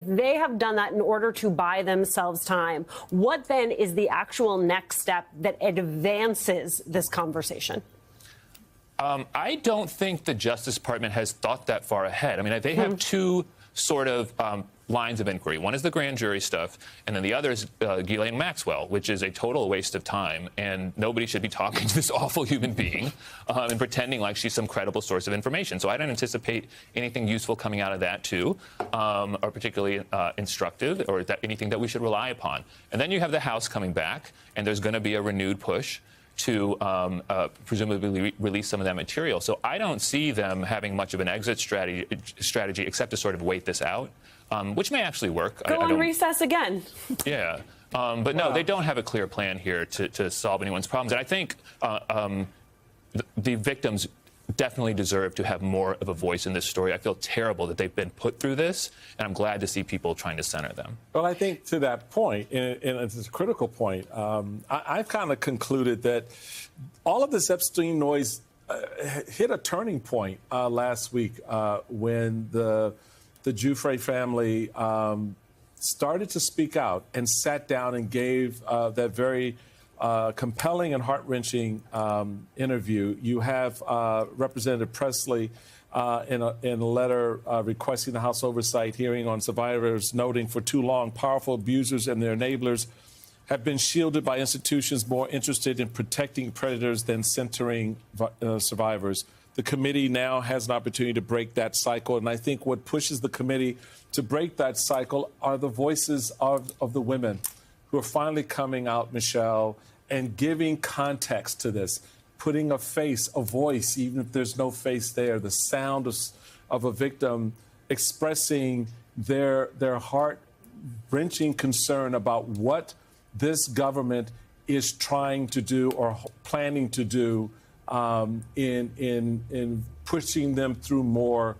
They have done that in order to buy themselves time. What then is the actual next step that advances this conversation? I don't think the Justice Department has thought that far ahead. I mean, they have two sort of lines of inquiry. One is the grand jury stuff, and then the other is Ghislaine Maxwell, which is a total waste of time, and nobody should be talking to this awful human being and pretending like she's some credible source of information. So I don't anticipate anything useful coming out of that, too, or particularly instructive, or anything that we should rely upon. And then you have the House coming back, and there's going to be a renewed push to presumably release some of that material. So I don't see them having much of an exit strategy except to sort of wait this out, which may actually work. Go on recess again. Yeah. But no, they don't have a clear plan here to solve anyone's problems. And I think the victims definitely deserve to have more of a voice in this story. I feel terrible that they've been put through this, and I'm glad to see people trying to center them. Well, I think to that point, and it's a critical point, I've kind of concluded that all of this Epstein noise hit a turning point last week when the Giuffre family started to speak out and sat down and gave that very compelling and heart-wrenching interview. You have Representative Presley in a letter requesting the House oversight hearing on survivors, noting for too long powerful abusers and their enablers have been shielded by institutions more interested in protecting predators than centering survivors. The committee now has an opportunity to break that cycle, and I think what pushes the committee to break that cycle are the voices of the women who are finally coming out, Michelle, and giving context to this, putting a face, a voice, even if there's no face there, the sound of a victim expressing their heart-wrenching concern about what this government is trying to do or planning to do in pushing them through more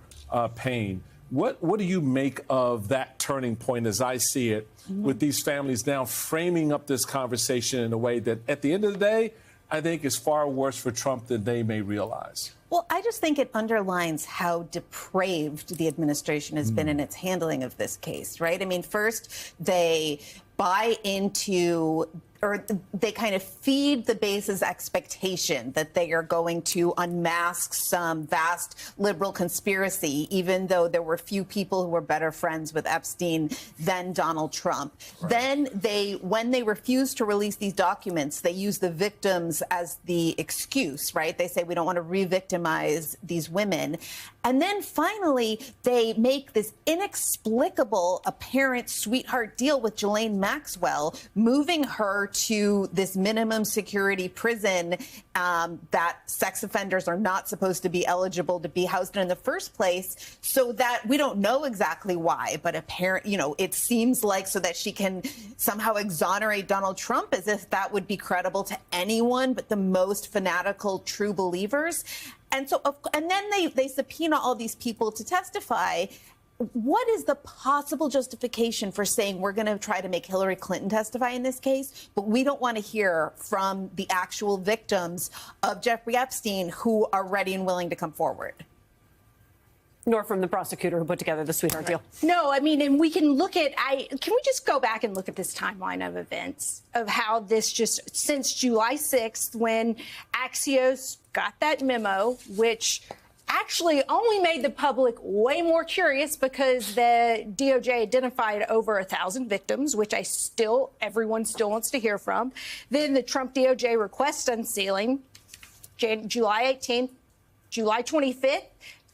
pain. What do you make of that turning point as I see it, with these families now framing up this conversation in a way that at the end of the day, I think is far worse for Trump than they may realize? Well, I just think it underlines how depraved the administration has been in its handling of this case, right? I mean, first, they buy into, or they kind of feed the base's expectation that they are going to unmask some vast liberal conspiracy, even though there were few people who were better friends with Epstein than Donald Trump. Right. Then when they refuse to release these documents, they use the victims as the excuse, right? They say, we don't want to re-victimize these women. And then finally, they make this inexplicable apparent sweetheart deal with Ghislaine Maxwell, moving her to this minimum security prison that sex offenders are not supposed to be eligible to be housed in the first place, so that we don't know exactly why, but it seems like so that she can somehow exonerate Donald Trump, as if that would be credible to anyone but the most fanatical true believers. And then they subpoena all these people to testify. What is the possible justification for saying we're going to try to make Hillary Clinton testify in this case, but we don't want to hear from the actual victims of Jeffrey Epstein who are ready and willing to come forward? Nor from the prosecutor who put together the sweetheart deal. No, I mean, and we can look at, can we just go back and look at this timeline of events, of how this just, since July 6th, when Axios got that memo, which actually only made the public way more curious because the DOJ identified over 1,000 victims, which everyone still wants to hear from. Then the Trump DOJ request unsealing, July 18th, July 25th,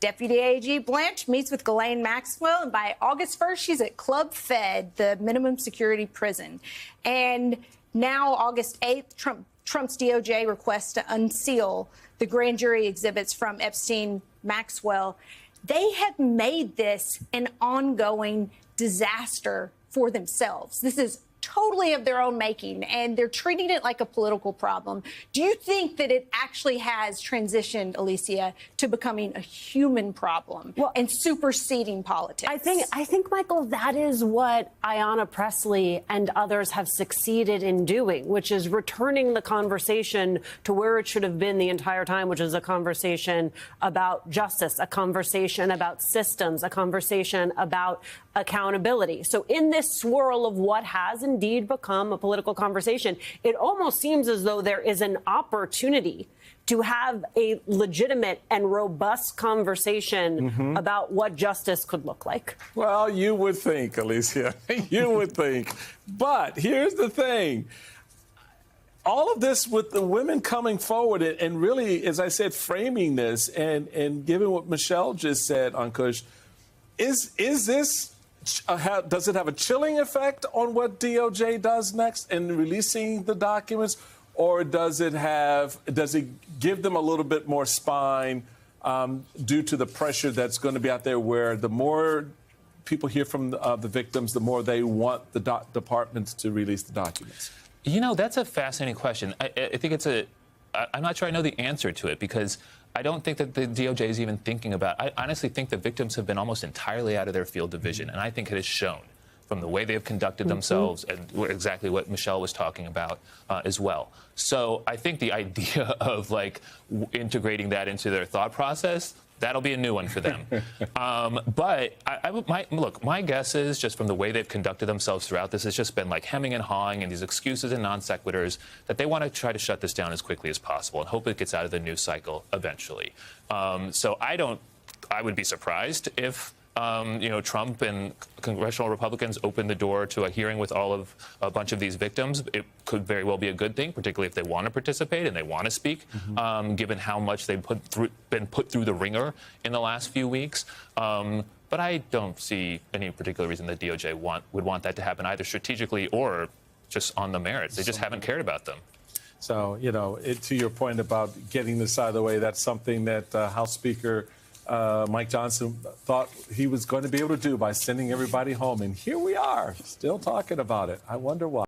Deputy AG Blanche meets with Ghislaine Maxwell, and by August 1st, she's at Club Fed, the minimum security prison. And now, August 8th, Trump's DOJ requests to unseal the grand jury exhibits from Epstein Maxwell. They have made this an ongoing disaster for themselves. This is totally of their own making, and they're treating it like a political problem. Do you think that it actually has transitioned, Alicia, to becoming a human problem and superseding politics? I think, Michael, that is what Ayanna Pressley and others have succeeded in doing, which is returning the conversation to where it should have been the entire time, which is a conversation about justice, a conversation about systems, a conversation about accountability. So in this swirl of what has indeed become a political conversation, it almost seems as though there is an opportunity to have a legitimate and robust conversation about what justice could look like. Well, you would think, Alicia. You would think. But here's the thing. All of this with the women coming forward and really, as I said, framing this and given what Michelle just said, Ankush, is this, does it have a chilling effect on what DOJ does next in releasing the documents? Or does it give them a little bit more spine due to the pressure that's going to be out there, where the more people hear from the victims, the more they want the departments to release the documents? You know, that's a fascinating question. I think I'm not sure I know the answer to it, because I don't think that the DOJ is even thinking about. I honestly think the victims have been almost entirely out of their field of vision, and I think it has shown from the way they have conducted themselves and exactly what Michelle was talking about as well. So I think the idea of integrating that into their thought process, that'll be a new one for them. But my guess is, just from the way they've conducted themselves throughout this, it's just been like hemming and hawing and these excuses and non sequiturs, that they want to try to shut this down as quickly as possible and hope it gets out of the news cycle eventually. So I would be surprised if Trump and congressional Republicans open the door to a hearing with a bunch of these victims. It could very well be a good thing, particularly if they want to participate and they want to speak, given how much they've been put through the ringer in the last few weeks. But I don't see any particular reason that DOJ would want that to happen, either strategically or just on the merits. They just haven't cared about them. So, to your point about getting this out of the way, that's something that House Speaker Mike Johnson thought he was going to be able to do by sending everybody home. And here we are, still talking about it. I wonder why.